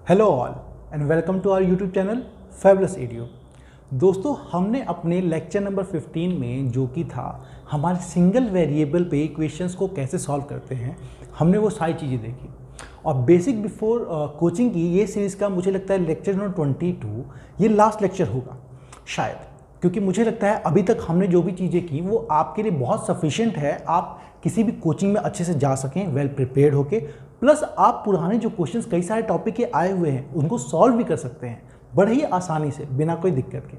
Hello all and welcome to our YouTube channel fabulous एडियो। दोस्तों, हमने अपने लेक्चर नंबर 15 में जो कि था हमारे सिंगल वेरिएबल पे इक्वेशंस को कैसे सॉल्व करते हैं, हमने वो सारी चीज़ें देखी। और बेसिक बिफोर कोचिंग की ये सीरीज़ का मुझे लगता है लेक्चर नंबर 22 ये लास्ट लेक्चर होगा शायद, क्योंकि मुझे लगता है अभी तक हमने जो भी चीज़ें की वो आपके लिए बहुत सफिशिएंट है। आप किसी भी कोचिंग में अच्छे से जा सकें वेल प्रिपेयर्ड होके, प्लस आप पुराने जो क्वेश्चंस कई सारे टॉपिक के आए हुए हैं उनको सॉल्व भी कर सकते हैं बड़े ही आसानी से बिना कोई दिक्कत के।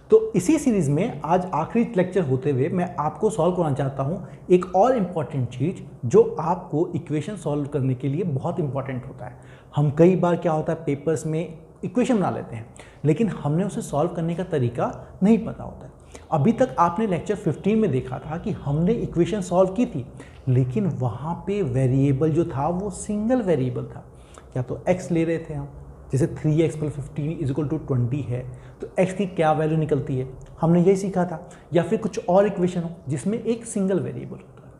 तो इसी सीरीज़ में आज आखिरी लेक्चर होते हुए मैं आपको सॉल्व कराना चाहता हूँ एक और इम्पॉर्टेंट चीज़ जो आपको इक्वेशन सॉल्व करने के लिए बहुत इंपॉर्टेंट होता है। हम कई बार क्या होता है पेपर्स में इक्वेशन बना लेते हैं लेकिन हमने उसे सॉल्व करने का तरीका नहीं पता होता है। अभी तक आपने लेक्चर 15 में देखा था कि हमने इक्वेशन सॉल्व की थी लेकिन वहाँ पे वेरिएबल जो था वो सिंगल वेरिएबल था। या तो x ले रहे थे हम, जैसे 3x + 15 = 20 है तो x की क्या वैल्यू निकलती है, हमने यही सीखा था। या फिर कुछ और इक्वेशन हो जिसमें एक सिंगल वेरिएबल होता है।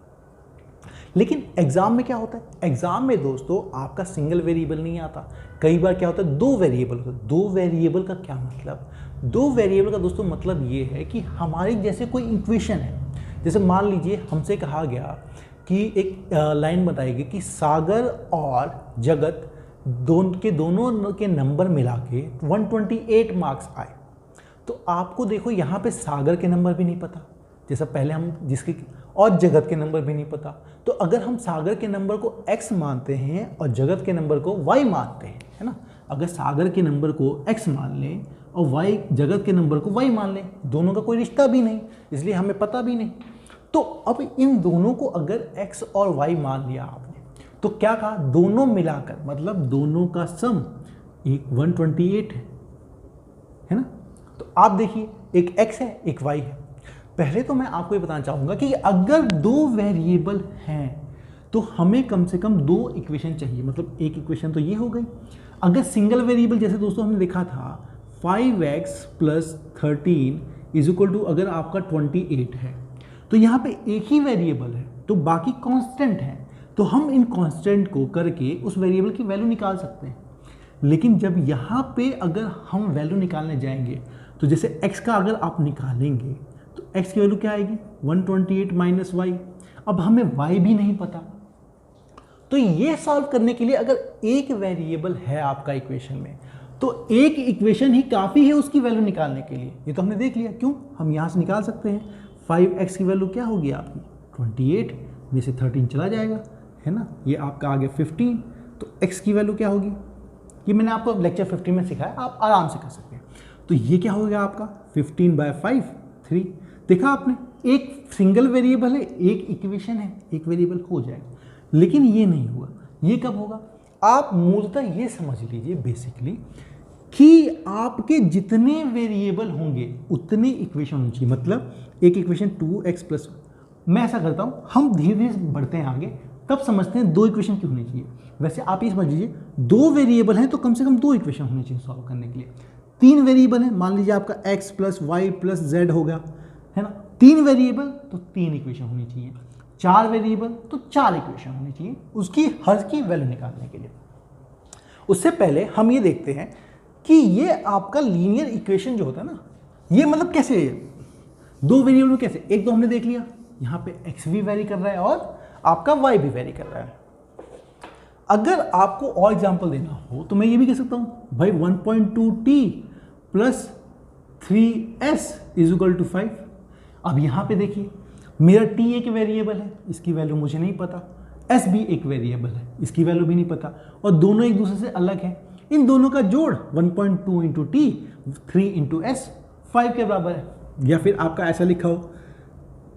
लेकिन एग्जाम में क्या होता है, एग्जाम में दोस्तों आपका सिंगल वेरिएबल नहीं आता, कई बार क्या होता है दो वेरिएबल होता है। दो वेरिएबल का क्या मतलब, दो वेरिएबल का दोस्तों मतलब ये है कि हमारी जैसे कोई इक्वेशन है, जैसे मान लीजिए हमसे कहा गया कि एक लाइन बताएगी कि सागर और जगत दोनों के नंबर मिला के 128 मार्क्स आए। तो आपको देखो यहाँ पे सागर के नंबर भी नहीं पता, जैसा पहले हम जिसके, और जगत के नंबर भी नहीं पता। तो अगर हम सागर के नंबर को x मानते हैं और जगत के नंबर को y मानते हैं, है ना, अगर सागर के नंबर को x मान लें और y जगत के नंबर को y मान लें, दोनों का कोई रिश्ता भी नहीं, इसलिए हमें पता भी नहीं। तो अब इन दोनों को अगर x और y मान लिया आपने तो क्या कहा, दोनों मिलाकर मतलब दोनों का सम एक 128 है ना। तो आप देखिए एक x है एक y है। पहले तो मैं आपको ये बताना चाहूँगा कि अगर दो वेरिएबल हैं तो हमें कम से कम दो इक्वेशन चाहिए। मतलब एक इक्वेशन तो ये हो गई। अगर सिंगल वेरिएबल जैसे दोस्तों हमने देखा था 5x + 13 = अगर आपका 28 है तो यहाँ पे एक ही वेरिएबल है तो बाकी कांस्टेंट है, तो हम इन कांस्टेंट को करके उस वेरिएबल की वैल्यू निकाल सकते हैं। लेकिन जब यहाँ पे अगर हम वैल्यू निकालने जाएंगे तो जैसे x का अगर आप निकालेंगे तो x की वैल्यू क्या आएगी 128 - y। अब हमें y भी नहीं पता, तो ये सॉल्व करने के लिए अगर एक वेरिएबल है आपका इक्वेशन में तो एक इक्वेशन ही काफ़ी है उसकी वैल्यू निकालने के लिए। ये तो हमने देख लिया, क्यों, हम यहाँ से निकाल सकते हैं। 5x की वैल्यू क्या होगी आपकी 28 में से 13 चला जाएगा, है ना, ये आपका आ गया 15। तो x की वैल्यू क्या होगी, ये मैंने आपको लेक्चर 15 में सिखाया, आप आराम से कर सकते हैं। तो ये क्या हो गया आपका 15/5 3। देखा आपने, एक सिंगल वेरिएबल है एक इक्वेशन है, एक वेरिएबल हो जाएगा। लेकिन ये नहीं हुआ, ये कब होगा, आप मूलतः ये समझ लीजिए बेसिकली कि आपके जितने वेरिएबल होंगे उतने इक्वेशन होनी चाहिए। मतलब एक इक्वेशन 2x +, मैं ऐसा करता हूँ, हम धीरे धीरे बढ़ते हैं आगे तब समझते हैं दो इक्वेशन क्यों होनी चाहिए। वैसे आप ये समझ लीजिए दो वेरिएबल हैं तो कम से कम दो इक्वेशन होनी चाहिए सॉल्व करने के लिए। तीन वेरिएबल है, मान लीजिए आपका x + y + z हो गया, है ना, तीन वेरिएबल तो तीन इक्वेशन होनी चाहिए, चार वेरिएबल तो चार इक्वेशन होनी चाहिए उसकी हर की वैल्यू निकालने के लिए। उससे पहले हम ये देखते हैं कि ये आपका लीनियर इक्वेशन जो होता है ना, ये मतलब कैसे है, दो वेरिएबल में कैसे, एक तो हमने देख लिया यहाँ पे x भी वेरी कर रहा है और आपका y भी वेरी कर रहा है। अगर आपको और एग्जांपल देना हो तो मैं ये भी कह सकता हूँ भाई 1.2t + 3s = 5। अब यहाँ पे देखिए मेरा t एक वेरिएबल है, इसकी वैल्यू मुझे नहीं पता, s भी एक वेरिएबल है, इसकी वैल्यू भी नहीं पता, और दोनों एक दूसरे से अलग हैं। इन दोनों का जोड़ 1.2 × t 3 × s 5 के बराबर है। या फिर आपका ऐसा लिखा हो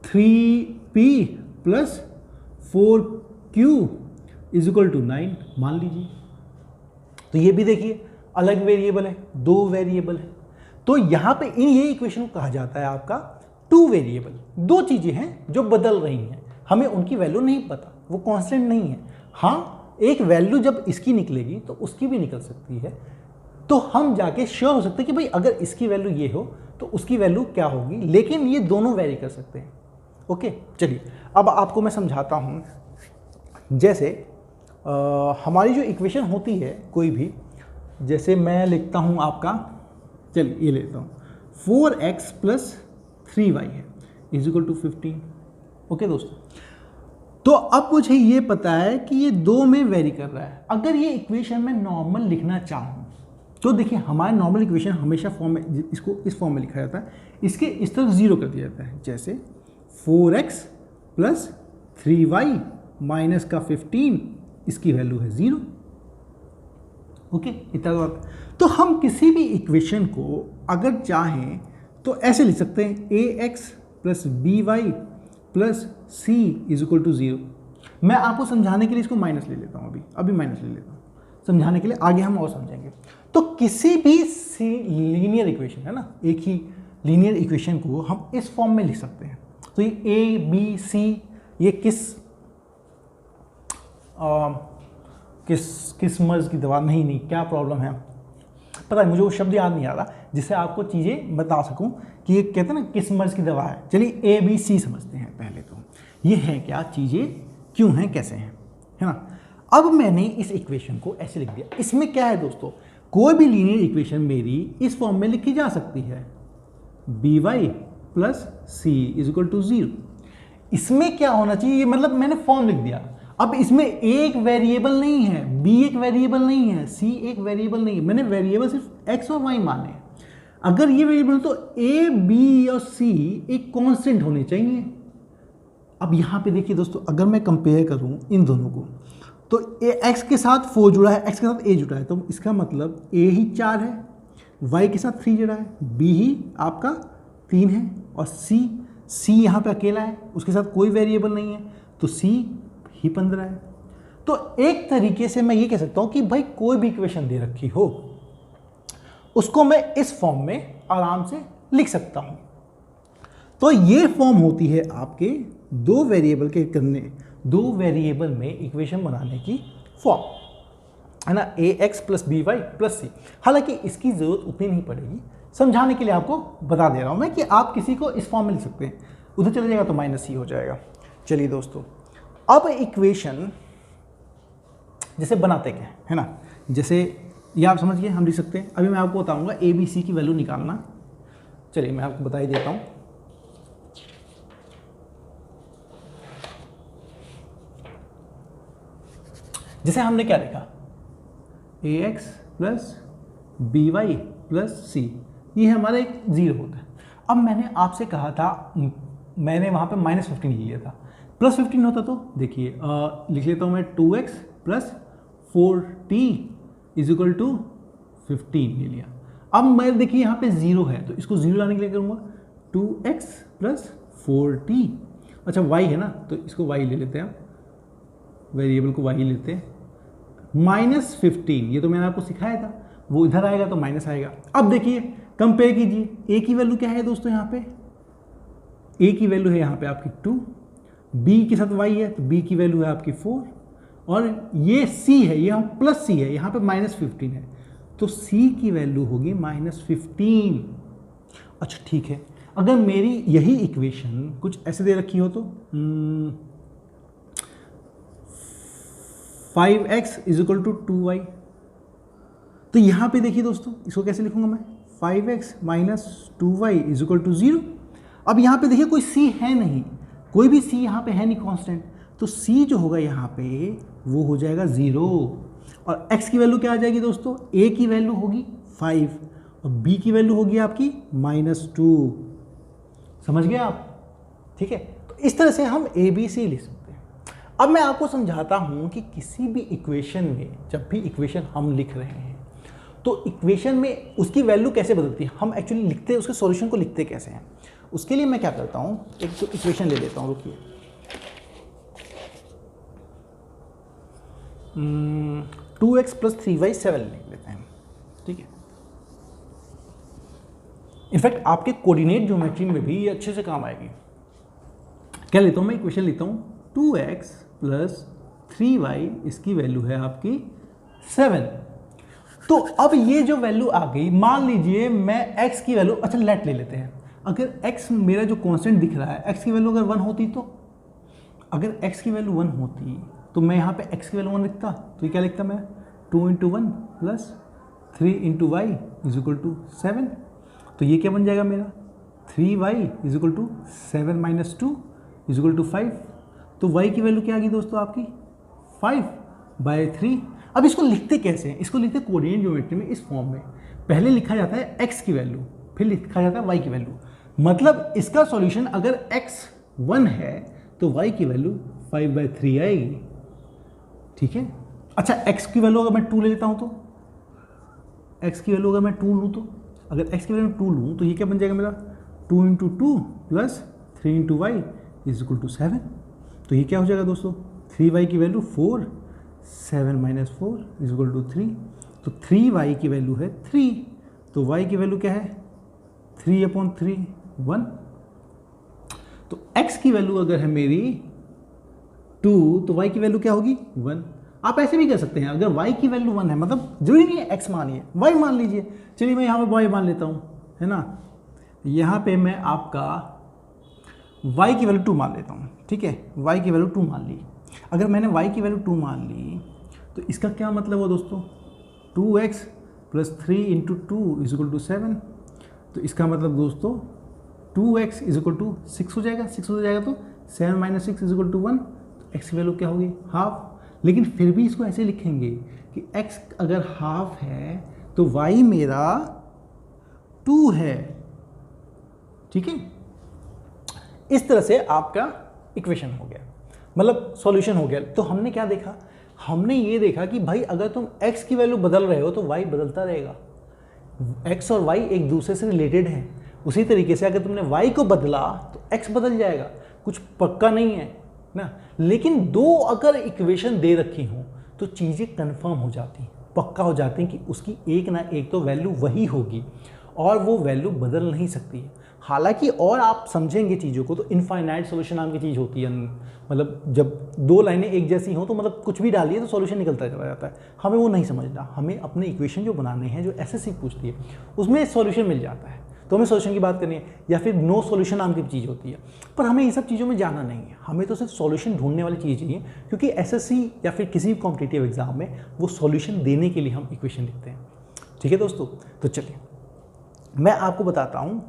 3p + 4q = 9 मान लीजिए। तो ये भी देखिए अलग वेरिएबल है, दो वेरिएबल है। तो यहाँ पे इन ये इक्वेशन को कहा जाता है आपका टू वेरिएबल। दो चीज़ें हैं जो बदल रही हैं, हमें उनकी वैल्यू नहीं पता, वो कांस्टेंट नहीं है। हाँ, एक वैल्यू जब इसकी निकलेगी तो उसकी भी निकल सकती है, तो हम जाके श्योर हो सकते हैं कि भाई अगर इसकी वैल्यू ये हो तो उसकी वैल्यू क्या होगी, लेकिन ये दोनों वेरी कर सकते हैं। ओके, चलिए अब आपको मैं समझाता हूँ। जैसे हमारी जो इक्वेशन होती है कोई भी, जैसे मैं लिखता हूँ आपका, चलिए ये लेता हूँ 4x प्लस 3y है इज इक्वल टू 15। ओके दोस्तों, तो अब मुझे ये पता है कि ये 2 में वेरी कर रहा है। अगर ये इक्वेशन में नॉर्मल लिखना चाहूँ तो देखिए हमारा नॉर्मल इक्वेशन हमेशा फॉर्म में, इसको इस फॉर्म में लिखा जाता है, इसके इस तरफ 0 कर दिया जाता है। जैसे 4x प्लस 3y माइनस का 15, इसकी वैल्यू है 0। ओके, इतना बात। तो हम किसी भी इक्वेशन को अगर चाहें तो ऐसे लिख सकते हैं ax plus by plus c is equal to 0। मैं आपको समझाने के लिए इसको माइनस ले लेता हूँ, अभी माइनस ले लेता हूँ समझाने के लिए, आगे हम और समझेंगे। तो किसी भी लीनियर इक्वेशन है ना, एक ही लीनियर इक्वेशन को हम इस फॉर्म में लिख सकते हैं। तो ये a b c ये किस मर्ज की दवा, नहीं क्या प्रॉब्लम है पता है, मुझे वो शब्द याद नहीं आ रहा जिससे आपको चीज़ें बता सकूं कि ये कहते हैं ना किस मर्ज की दवा है। चलिए ए बी सी समझते हैं पहले। तो ये है क्या चीज़ें, क्यों हैं, कैसे हैं, है ना। अब मैंने इस इक्वेशन को ऐसे लिख दिया। इसमें क्या है दोस्तों, कोई भी लीनियर इक्वेशन मेरी इस फॉर्म में लिखी जा सकती है, b Y plus c is equal to 0। इसमें क्या होना चाहिए, मतलब मैंने फॉर्म लिख दिया। अब इसमें एक वेरिएबल नहीं है, b एक वेरिएबल नहीं है, c एक वेरिएबल नहीं है, मैंने वेरिएबल सिर्फ x और y माने। अगर ये वेरिएबल तो a, b और c एक कांस्टेंट होने चाहिए। अब यहाँ पे देखिए दोस्तों, अगर मैं कंपेयर करूँ इन दोनों को तो x के साथ 4 जुड़ा है, x के साथ a जुड़ा है, तो इसका मतलब a ही 4 है, y के साथ 3 जुड़ा है, b ही आपका 3 है और c यहाँ पे अकेला है, उसके साथ कोई वेरिएबल नहीं है, तो c ही 15 है। तो एक तरीके से मैं ये कह सकता हूं कि भाई कोई भी इक्वेशन दे रखी हो उसको मैं इस फॉर्म में आराम से लिख सकता हूं। तो ये फॉर्म होती है आपके दो वेरिएबल में इक्वेशन बनाने की फॉर्म, है ना, ax plus B Y plus C. हालांकि इसकी जरूरत उतनी नहीं पड़ेगी, समझाने के लिए आपको बता दे रहा हूं मैं कि आप किसी को इस फॉर्म में लिख सकते हैं। उधर चले जाएगा तो माइनस सी हो जाएगा। चलिए दोस्तों, अब इक्वेशन जैसे बनाते क्या है ना, जैसे ये आप समझ गए, हम लिख सकते हैं। अभी मैं आपको बताऊंगा ए बी सी की वैल्यू निकालना। चलिए मैं आपको बता ही देता हूं। जैसे हमने क्या लिखा, A X plus B Y plus C, ये हमारा एक 0 होता है। अब मैंने आपसे कहा था, मैंने वहां पे -15 लिया था, +15 होता तो देखिए लिख लेता हूँ मैं 2x plus 4t is equal to 15 ले लिया। अब मैं देखिए यहाँ पे 0 है तो इसको 0 लाने के लिए करूँगा 2x प्लस 4t। अच्छा y है ना, तो इसको y ले लेते हैं, वेरिएबल को y लेते हैं। -15 ये तो मैंने आपको सिखाया था, वो इधर आएगा तो माइनस आएगा। अब देखिए कंपेयर कीजिए, a की वैल्यू क्या है दोस्तों, यहाँ पे a की वैल्यू है यहाँ पे आपकी 2, b के साथ y है तो b की वैल्यू है आपकी 4, और ये c है, यहाँ प्लस c है, यहाँ पे -15 है, तो c की वैल्यू होगी -15। अच्छा ठीक है, अगर मेरी यही इक्वेशन कुछ ऐसे दे रखी हो तो 5x is equal to 2y, तो यहाँ पे देखिए दोस्तों, इसको कैसे लिखूंगा मैं, 5x minus 2y is equal to 0। अब यहाँ पे देखिए कोई c है नहीं, कोई भी c यहाँ पे है नहीं कांस्टेंट, तो c जो होगा यहाँ पे वो हो जाएगा 0, और x की वैल्यू क्या आ जाएगी दोस्तों, a की वैल्यू होगी 5 और b की वैल्यू होगी आपकी -2। समझ गए आप, ठीक है। तो इस तरह से हम a b c लिख सकते हैं। अब मैं आपको समझाता हूँ कि किसी भी इक्वेशन में, जब भी इक्वेशन हम लिख रहे हैं तो इक्वेशन में उसकी वैल्यू कैसे बदलती है, हम एक्चुअली लिखते हैं, उसके सॉल्यूशन को लिखते कैसे हैं। उसके लिए मैं क्या करता हूँ, एक तो इक्वेशन ले लेता हूँ, रुकिए, 2x प्लस 3y 7 लिख लेते हैं, ठीक है। इनफैक्ट आपके कोऑर्डिनेट ज्योमेट्री में भी ये अच्छे से काम आएगी। क्या लेता हूँ मैं, इक्वेशन लेता हूँ 2x प्लस 3y, इसकी वैल्यू है आपकी 7। तो अब ये जो वैल्यू आ गई, मान लीजिए मैं x की वैल्यू, अच्छा लेट ले लेते हैं, अगर x मेरा जो कांस्टेंट दिख रहा है, x की वैल्यू अगर 1 होती, तो अगर x की वैल्यू 1 होती तो मैं यहाँ पे x की वैल्यू 1 लिखता, तो ये क्या लिखता मैं, 2 × 1 plus 3 into y is equal to 7। तो ये क्या बन जाएगा मेरा 3y is equal to 7 minus 2 is equal to 5। तो y की वैल्यू क्या आ गई दोस्तों आपकी 5/3। अब इसको लिखते कैसे हैं, इसको लिखते कोऑर्डिनेट ज्योमेट्री में इस फॉर्म में। पहले लिखा जाता है x की वैल्यू, फिर लिखा जाता है y की वैल्यू। मतलब इसका सॉल्यूशन अगर x 1 है तो y की वैल्यू 5/3 आएगी। ठीक है। अच्छा x की वैल्यू अगर मैं 2 ले लेता हूँ तो x की वैल्यू अगर मैं 2 लूँ तो अगर x की वैल्यू 2 लूँ तो ये क्या बन जाएगा मेरा 2 into 2 plus 3 into y is equal to 7। तो ये क्या हो जाएगा दोस्तों 3y की value 4, 7 minus 4 is equal to 3। तो 3y की वैल्यू है 3, तो y की वैल्यू क्या है 3/3 1। तो x की वैल्यू अगर है मेरी 2 तो y की वैल्यू क्या होगी 1। आप ऐसे भी कर सकते हैं, अगर y की वैल्यू 1 है मतलब जरूरी नहीं है x मानिए y मान लीजिए। चलिए मैं यहाँ पे y मान लेता हूँ, है ना। यहाँ पे मैं आपका y की वैल्यू 2 मान लेता हूँ। ठीक है, y की वैल्यू 2 मान ली। अगर मैंने y की वैल्यू 2 मान ली तो इसका क्या मतलब हो दोस्तों 2x plus 3 into 2 is equal to 7। तो इसका मतलब दोस्तों 2x इज इक्वल टू 6 हो जाएगा। 6 हो जाएगा तो 7 माइनस 6 इज इक्वल टू 1। तो x की वैल्यू क्या होगी हाफ। लेकिन फिर भी इसको ऐसे लिखेंगे कि x अगर हाफ है तो y मेरा 2 है। ठीक है, इस तरह से आपका इक्वेशन हो गया, मतलब सॉल्यूशन हो गया। तो हमने क्या देखा, हमने ये देखा कि भाई अगर तुम x की वैल्यू बदल रहे हो तो y बदलता रहेगा। x और y एक दूसरे से रिलेटेड हैं। उसी तरीके से अगर तुमने y को बदला तो x बदल जाएगा। कुछ पक्का नहीं है ना, लेकिन दो अगर इक्वेशन दे रखी हों तो चीज़ें कंफर्म हो जाती हैं, पक्का हो जाती हैं कि उसकी एक ना एक तो वैल्यू वही होगी और वो वैल्यू बदल नहीं सकती है। हालांकि और आप समझेंगे चीज़ों को तो इनफाइनाइट सॉल्यूशन नाम की चीज़ होती है। मतलब जब दो लाइनें एक जैसी हों तो मतलब कुछ भी डालिए तो सॉल्यूशन निकलता चला जाता है। हमें वो नहीं समझना, हमें अपने इक्वेशन जो बनाने हैं जो एसएससी पूछती है उसमें सॉल्यूशन मिल जाता है तो हमें सॉल्यूशन की बात करनी है, या फिर नो सॉल्यूशन नाम की चीज़ होती है। पर हमें ये सब चीज़ों में जाना नहीं है, हमें तो सिर्फ सॉल्यूशन ढूंढने वाली चीज़ चाहिए, क्योंकि एसएससी या फिर किसी भी कॉम्पिटिटिव एग्जाम में वो सॉल्यूशन देने के लिए हम इक्वेशन लिखते हैं। ठीक है दोस्तों, तो चलिए मैं आपको बताता हूँ।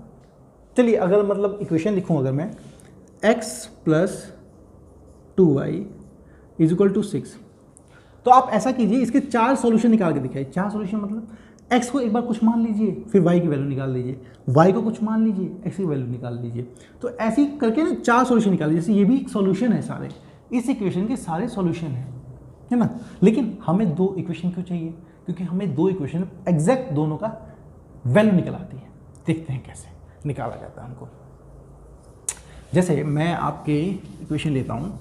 चलिए अगर मतलब इक्वेशन लिखूँ, अगर मैं x plus 2y is equal to 6, तो आप ऐसा कीजिए इसके 4 सॉल्यूशन निकाल के दिखाइए। 4 सॉल्यूशन मतलब x को एक बार कुछ मान लीजिए, फिर y की वैल्यू निकाल लीजिए, y को कुछ मान लीजिए, x की वैल्यू निकाल लीजिए। तो ऐसे ही करके ना 4 सॉल्यूशन निकाल लीजिए। जैसे ये भी एक सॉल्यूशन है, सारे इस इक्वेशन के सारे सॉल्यूशन है ना। लेकिन हमें 2 इक्वेशन क्यों चाहिए, क्योंकि हमें 2 इक्वेशन एग्जैक्ट दोनों का वैल्यू निकल आती है। देखते हैं कैसे निकाला जाता है हमको। जैसे मैं आपके इक्वेशन लेता हूँ,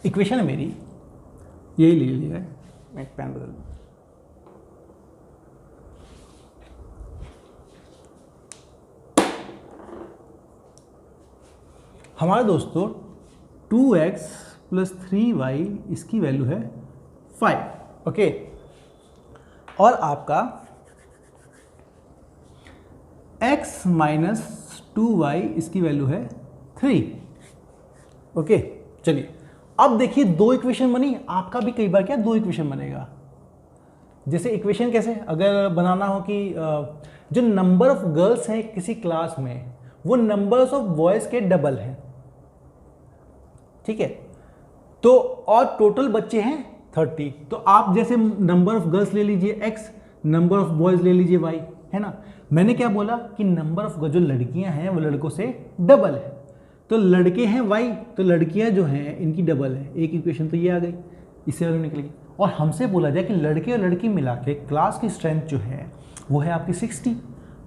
इक्वेशन है मेरी, यही ले लिया है, मैं एक पेन बदल दूँ। हमारे दोस्तों 2x प्लस 3y इसकी वैल्यू है 5, ओके। और आपका x माइनस 2y इसकी वैल्यू है 3, ओके। चलिए अब देखिए 2 इक्वेशन बनी, आपका भी कई बार क्या 2 इक्वेशन बनेगा। जैसे इक्वेशन कैसे अगर बनाना हो कि जो नंबर ऑफ गर्ल्स हैं किसी क्लास में वो नंबर्स ऑफ बॉयज के डबल हैं, ठीक है। तो और टोटल बच्चे हैं 30, तो आप जैसे नंबर ऑफ गर्ल्स ले लीजिए x, नंबर ऑफ बॉयज ले लीजिए y, है ना। मैंने क्या बोला कि नंबर ऑफ जो लड़कियां हैं वो लड़कों से डबल है, तो लड़के हैं y तो लड़कियां जो हैं इनकी डबल है। एक इक्वेशन तो ये आ गई, इससे वैल्यू निकलेगी। और हमसे बोला जाए कि लड़के और लड़की मिला के क्लास की स्ट्रेंथ जो है वो है आपकी 60,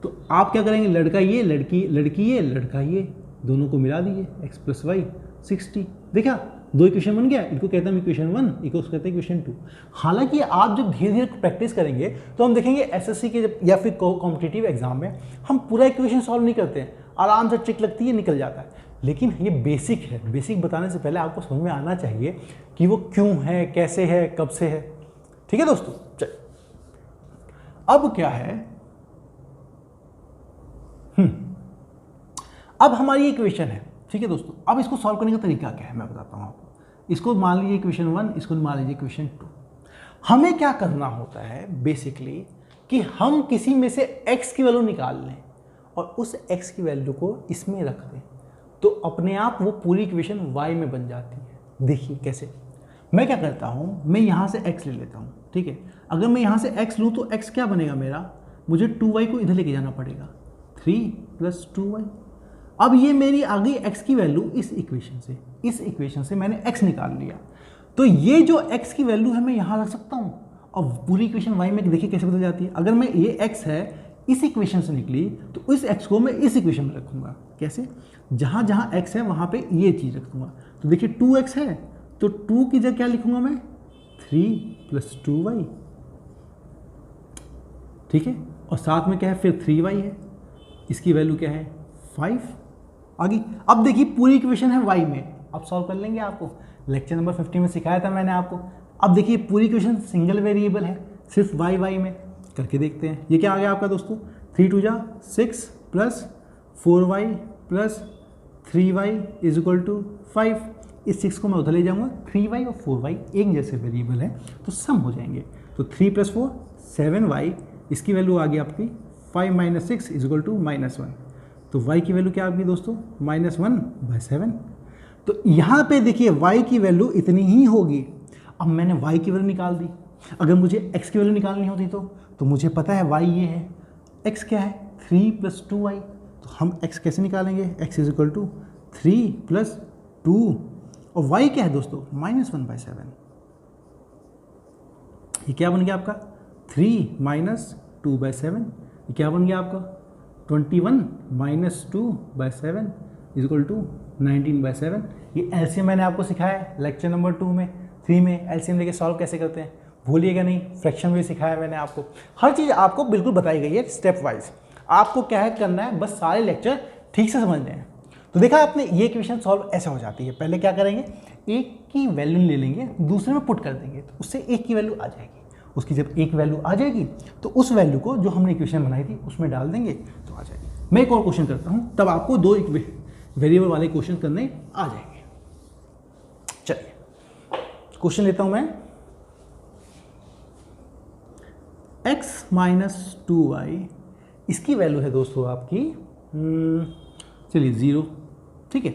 तो आप क्या करेंगे, लड़का ये लड़की ये लड़का ये दोनों को मिला दीजिए, x प्लस वाई 60। देखा 2 इक्वेशन बन गया। इनको कहते हैं इक्वेशन 1, इनको कहते हैं इक्वेशन 2। हालांकि आप जब धीरे धीरे प्रैक्टिस करेंगे तो हम देखेंगे एसएससी के जब या फिर कॉम्पिटिटिव एग्जाम में हम पूरा इक्वेशन सॉल्व नहीं करते हैं, आराम से ट्रिक लगती है निकल जाता है। लेकिन ये बेसिक है, बेसिक बताने से पहले आपको समझ में आना चाहिए कि वो क्यों है, कैसे है, कब से है। ठीक है दोस्तों, चलिए अब क्या है, अब हमारी इक्वेशन है, ठीक है दोस्तों। अब इसको सॉल्व करने का तरीका क्या है मैं बताता हूँ आपको। इसको मान लीजिए इक्वेशन 1, इसको मान लीजिए इक्वेशन 2। हमें क्या करना होता है बेसिकली कि हम किसी में से x की वैल्यू निकाल लें और उस x की वैल्यू को इसमें रख दें, तो अपने आप वो पूरी इक्वेशन y में बन जाती है। देखिए कैसे। मैं क्या करता हूँ, मैं यहाँ से x ले लेता हूँ, ठीक है। अगर मैं यहाँ से x लूँ तो x क्या बनेगा मेरा, मुझे 2y को इधर लेके जाना पड़ेगा, 3 + 2y। अब ये मेरी आ गई x की वैल्यू इस इक्वेशन से मैंने x निकाल लिया। तो ये जो x की वैल्यू है मैं यहाँ रख सकता हूँ और पूरी इक्वेशन y में देखिए कैसे बदल जाती है। अगर मैं ये x है इस इक्वेशन से निकली तो इस x को मैं इस इक्वेशन में रखूँगा। कैसे, जहाँ जहाँ x है वहाँ पे ये चीज़ रख दूँगा। तो देखिए 2x है तो 2 की जगह क्या लिखूँगा मैं, 3 + 2y, ठीक है। और साथ में क्या है फिर 3y है, इसकी वैल्यू क्या है 5 आ गई। अब देखिए पूरी इक्वेशन है y में, अब सॉल्व कर लेंगे। आपको लेक्चर नंबर 50 में सिखाया था मैंने आपको। अब देखिए पूरी इक्वेशन सिंगल वेरिएबल है, सिर्फ y में करके देखते हैं। ये क्या आ गया आपका दोस्तों, 3 × 2 = 6 + 4y + 3y = 5। इस 6 को मैं उधर ले जाऊंगा, 3y और 4y एक जैसे वेरिएबल है तो सम हो जाएंगे। तो 3 + 4 7y, इसकी वैल्यू आ गई आपकी 5 - 6 = -1। तो y की वैल्यू क्या आ गई दोस्तों, -1/7। तो यहाँ पे देखिए y की वैल्यू इतनी ही होगी। अब मैंने y की वैल्यू निकाल दी। अगर मुझे x की वैल्यू निकालनी होती तो मुझे पता है y ये है, x क्या है 3 + 2y। तो हम x कैसे निकालेंगे, x = 3 + 2 और y क्या है दोस्तों -1/7। ये क्या बन गया आपका 3 - 2/7। ये क्या बन गया आपका 21 - 2/7 = 19/7। ये एलसीएम मैंने आपको सिखाया है लेक्चर नंबर 3 में एलसीएम लेके सॉल्व कैसे करते हैं, भूलिएगा नहीं। फ्रैक्शन भी सिखाया मैंने आपको, हर चीज़ आपको बिल्कुल बताई गई है स्टेप वाइज। आपको क्या है करना है, बस सारे लेक्चर ठीक से समझने हैं। तो देखा आपने, ये इक्वेशन सॉल्व ऐसे हो जाती है। पहले क्या करेंगे, एक की वैल्यू ले लेंगे, दूसरे में पुट कर देंगे तो उससे एक की वैल्यू आ जाएगी। उसकी जब एक वैल्यू आ जाएगी तो उस वैल्यू को जो हमने इक्वेशन बनाई थी उसमें डाल देंगे तो आ जाएगी। मैं एक और क्वेश्चन करता हूँ, तब आपको 2 वेरिएबल वाले क्वेश्चन करने आ जाएंगे। चलिए क्वेश्चन लेता हूँ मैं, x - 2y, इसकी वैल्यू है दोस्तों आपकी चलिए 0, ठीक है।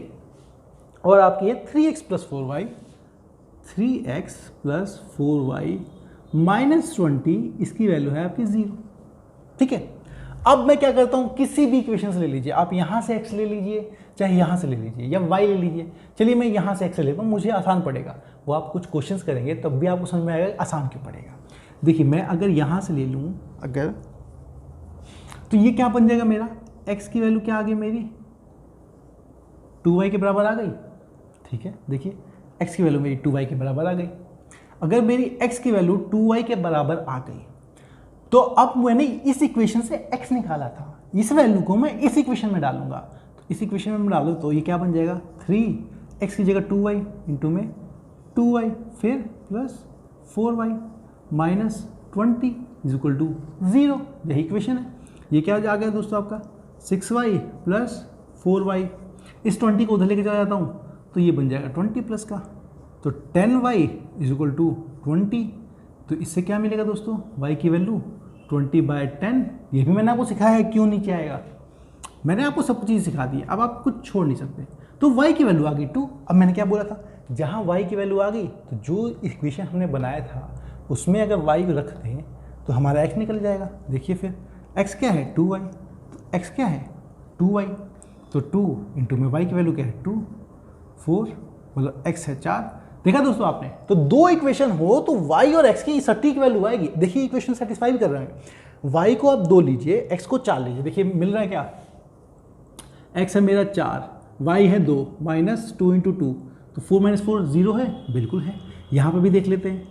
और आपकी है 3x + 4y, 3x + 4y -20, इसकी वैल्यू है आपकी 0, ठीक है। अब मैं क्या करता हूँ, किसी भी इक्वेशन से ले लीजिए, आप यहाँ से x ले लीजिए चाहे यहाँ से ले लीजिए या y ले लीजिए। चलिए मैं यहाँ से x ले लेता हूँ, मुझे आसान पड़ेगा। वो आप कुछ क्वेश्चंस करेंगे तब भी आपको समझ में आएगा आसान क्यों पड़ेगा। देखिए मैं अगर यहाँ से ले लूँ अगर, तो ये क्या बन जाएगा मेरा, x की वैल्यू क्या आ गई मेरी 2y के बराबर आ गई, ठीक है। देखिए x की वैल्यू मेरी 2y के बराबर आ गई। अगर मेरी x की वैल्यू 2y के बराबर आ गई तो अब मैंने इस इक्वेशन से x निकाला था, इस वैल्यू को मैं इस इक्वेशन में डालूंगा। तो इस इक्वेशन में डालूँ तो ये क्या बन जाएगा, 3x की जगह 2y इंटू में 2y फिर प्लस 4y -20 = 0। यही इक्वेशन है। ये क्या आ गया दोस्तों आपका 6y + 4y। इस 20 को उधर लेके चला जाता हूँ तो ये बन जाएगा 20 प्लस का, तो 10y = 20। तो इससे क्या मिलेगा दोस्तों, y की वैल्यू 20/10। ये भी मैंने आपको सिखाया है क्यों नीचे आएगा, मैंने आपको सब चीज़ सिखा दी है, अब आप कुछ छोड़ नहीं सकते। तो y की वैल्यू आ गई 2। अब मैंने क्या बोला था, जहाँ y की वैल्यू आ गई तो जो इक्वेशन हमने बनाया था उसमें अगर y रख दें तो हमारा x निकल जाएगा। देखिए फिर x क्या है 2y, तो x क्या है 2y, तो 2 इंटू में y की वैल्यू क्या है 2, 4 मतलब x है 4। देखा दोस्तों आपने, तो 2 इक्वेशन हो तो y और x की सटीक वैल्यू आएगी। देखिए इक्वेशन सेटिस्फाई भी कर रहे हैं। y को आप 2 लीजिए, x को 4 लीजिए, देखिए मिल रहा है क्या, x है मेरा 4, y है 2 -2 × 2, तो 4 - 4 0 है, बिल्कुल है। यहाँ पर भी देख लेते हैं,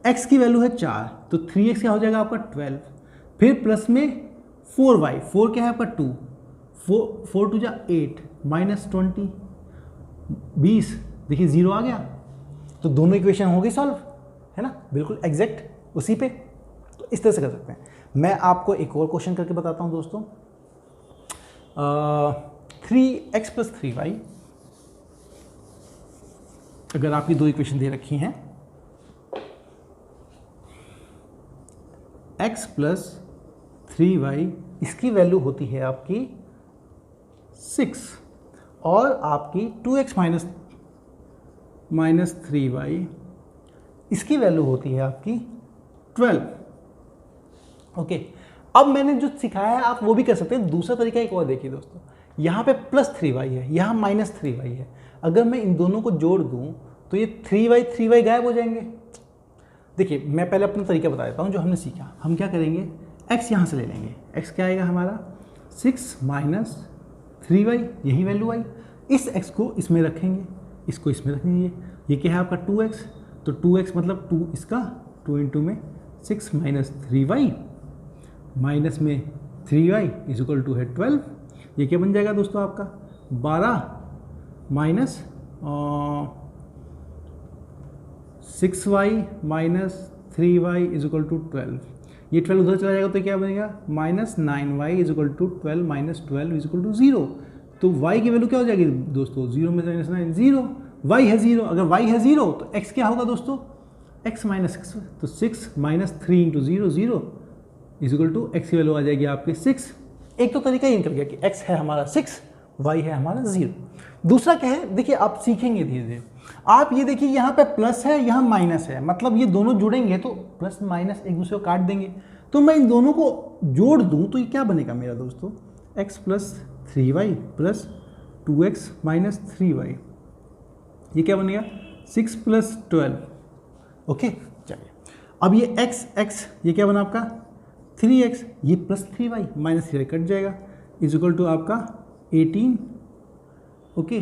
x की वैल्यू है 4 तो 3x क्या हो जाएगा आपका 12, फिर प्लस में 4y, 4 क्या है आपका 2, 4 2 = 8 -20 20, देखिए 0 आ गया। तो दोनों इक्वेशन हो गई सॉल्व, है ना, बिल्कुल एग्जैक्ट उसी पे। तो इस तरह से कर सकते हैं। मैं आपको एक और क्वेश्चन करके बताता हूँ दोस्तों। 3x + 3y अगर आपकी दो इक्वेशन दे रखी हैं, x प्लस 3y इसकी वैल्यू होती है आपकी 6 और आपकी 2x माइनस 3y इसकी वैल्यू होती है आपकी 12। ओके, अब मैंने जो सिखाया है आप वो भी कर सकते हैं। दूसरा तरीका एक और देखिए दोस्तों, यहाँ पे प्लस 3y है, यहाँ माइनस 3y है। अगर मैं इन दोनों को जोड़ दूँ तो ये 3y गायब हो जाएंगे। देखिए मैं पहले अपना तरीका बता देता हूँ जो हमने सीखा। हम क्या करेंगे, x यहाँ से ले लेंगे, x क्या आएगा हमारा 6 माइनस 3y, यही वैल्यू आई। इस x को इसमें रखेंगे, इसको इसमें रखेंगे। ये क्या है आपका 2x, तो 2x मतलब 2 इसका 2 इंटू में 6 माइनस 3y माइनस में 3y इज इक्वल टू है 12। ये क्या बन जाएगा दोस्तों आपका 12 minus 6y minus 3y is equal to 12। ये 12 उधर चला जाएगा तो क्या बनेगा minus 9y is equal to 12 minus 12 is equal to 0। तो y की वैल्यू क्या हो जाएगी दोस्तों, 0 में माइनस 9 0, y है 0। अगर y है 0 तो x क्या होगा दोस्तों, x माइनस 6, तो 6 minus 3 into 0 0 is equal to x की वैल्यू आ जाएगी आपके 6। एक तो तरीका ये निकल गया कि x है हमारा 6, y है हमारा 0। दूसरा क्या है, देखिए आप सीखेंगे धीरे धीरे। आप ये देखिए यहाँ पे प्लस है, यहाँ माइनस है, मतलब ये दोनों जुड़ेंगे तो प्लस माइनस एक दूसरे को काट देंगे। तो मैं इन दोनों को जोड़ दूँ तो ये क्या बनेगा मेरा दोस्तों, x plus 3y plus 2x minus 3y, ये क्या बनेगा 6 प्लस 12। ओके चलिए, अब ये x ये क्या बना आपका 3x, ये plus 3y minus 3y cut जाएगा इज इक्वल टू आपका 18। ओके,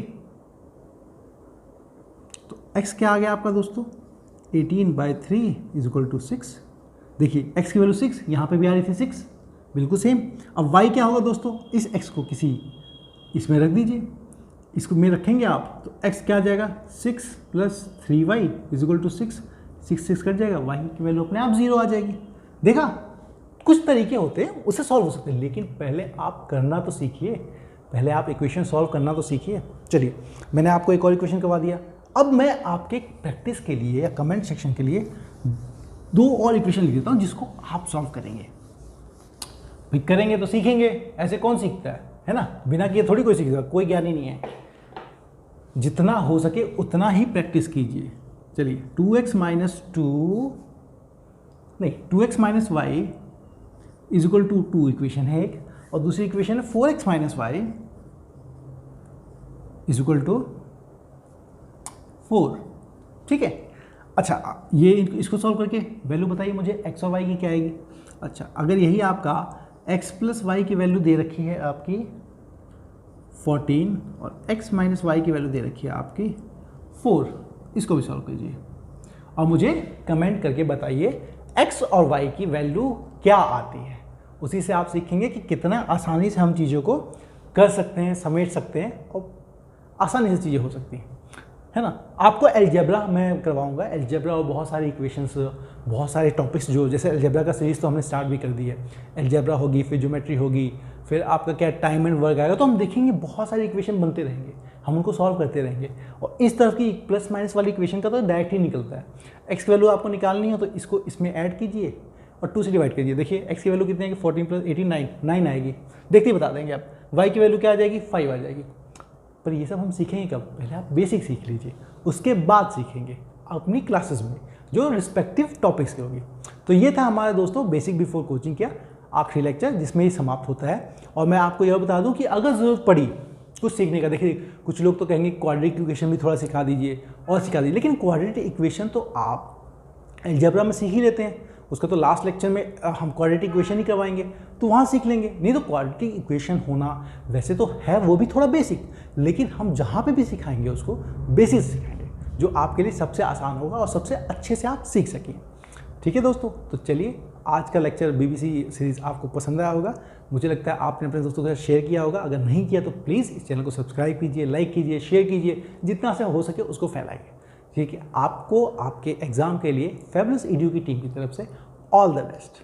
तो x क्या आ गया आपका दोस्तों 18/3 इज इक्वल टू 6। देखिए x की वैल्यू 6, यहाँ पे भी आ रही थी 6, बिल्कुल सेम। अब y क्या होगा दोस्तों, इस x को किसी इसमें रख दीजिए, इसको में रखेंगे आप तो x क्या आ जाएगा 6 plus 3y is equal to 6, 6 cut जाएगा, y की वैल्यू अपने आप 0 आ जाएगी। देखा, कुछ तरीके होते हैं उससे सॉल्व हो सकते हैं, लेकिन पहले आप करना तो सीखिए, पहले आप इक्वेशन सॉल्व करना तो सीखिए। चलिए मैंने आपको एक और इक्वेशन करवा दिया। अब मैं आपके प्रैक्टिस के लिए या कमेंट सेक्शन के लिए 2 और इक्वेशन लिख देता हूँ जिसको आप सॉल्व करेंगे। भाई करेंगे तो सीखेंगे, ऐसे कौन सीखता है ना, बिना किए थोड़ी कोई सीखेगा, कोई ज्ञान ही नहीं है। जितना हो सके उतना ही प्रैक्टिस कीजिए। चलिए 2x minus y is equal to 2 equation है एक, और दूसरी इक्वेशन है 4x minus y is equal to 4। ठीक है, अच्छा ये इसको सॉल्व करके वैल्यू बताइए मुझे x और y की क्या आएगी। अच्छा, अगर यही आपका x प्लस वाई की वैल्यू दे रखी है आपकी 14 और x माइनस वाई की वैल्यू दे रखी है आपकी 4, इसको भी सॉल्व कीजिए और मुझे कमेंट करके बताइए x और y की वैल्यू क्या आती है। उसी से आप सीखेंगे कि कितना आसानी से हम चीज़ों को कर सकते हैं, समेट सकते हैं और आसानी से चीज़ें हो सकती हैं, है ना। आपको अलजेब्रा मैं करवाऊंगा, अलजेब्रा और बहुत सारे इक्वेशंस, बहुत सारे टॉपिक्स, जो जैसे अलजेब्रा का सीरीज़ तो हमने स्टार्ट भी कर दी है। अलजेब्रा होगी, फिर ज्योमेट्री होगी, फिर आपका क्या टाइम एंड वर्क आएगा, तो हम देखेंगे बहुत सारे इक्वेशन बनते रहेंगे, हम उनको सॉल्व करते रहेंगे। और इस तरफ की प्लस माइनस वाली इक्वेशन का तो डायरेक्ट ही निकलता है। एक्स की वैल्यू आपको निकालनी हो तो इसको इसमें ऐड कीजिए और 2 से डिवाइड कीजिए। देखिए एक्स की वैल्यू कितनी आएगी 14 प्लस 18 9 आएगी, देखते ही बता देंगे आप। वाई की वैल्यू क्या आ जाएगी 5 आ जाएगी। पर ये सब हम सीखेंगे कब, पहले आप बेसिक सीख लीजिए, उसके बाद सीखेंगे अपनी क्लासेस में जो रिस्पेक्टिव टॉपिक्स की होगी। तो ये था हमारा दोस्तों बेसिक बिफोर कोचिंग का आखिरी लेक्चर, जिसमें ये समाप्त होता है। और मैं आपको यह बता दूं कि अगर ज़रूरत पड़ी कुछ सीखने का, देखिए कुछ लोग तो कहेंगे क्वाड्रेटिक इक्वेशन भी थोड़ा सिखा दीजिए और सिखा दीजिए, लेकिन क्वाड्रेटिक इक्वेशन तो आप अलजेब्रा में सीख ही लेते हैं, उसका तो लास्ट लेक्चर में हम क्वाड्रेटिक इक्वेशन ही करवाएंगे, तो वहाँ सीख लेंगे। नहीं तो क्वाड्रेटिक इक्वेशन होना वैसे तो है वो भी थोड़ा बेसिक, लेकिन हम जहाँ पे भी सिखाएंगे उसको बेसिक सिखाएंगे, जो आपके लिए सबसे आसान होगा और सबसे अच्छे से आप सीख सकें। ठीक है दोस्तों, तो चलिए आज का लेक्चर बीबीसी सीरीज़ आपको पसंद आया होगा, मुझे लगता है आपने अपने दोस्तों के साथ शेयर किया होगा। अगर नहीं किया तो प्लीज़ इस चैनल को सब्सक्राइब कीजिए, लाइक कीजिए, शेयर कीजिए, जितना से हो सके उसको फैलाइए। ठीक है, आपको आपके एग्ज़ाम के लिए फैबुलस एडू की टीम की तरफ से ऑल द बेस्ट।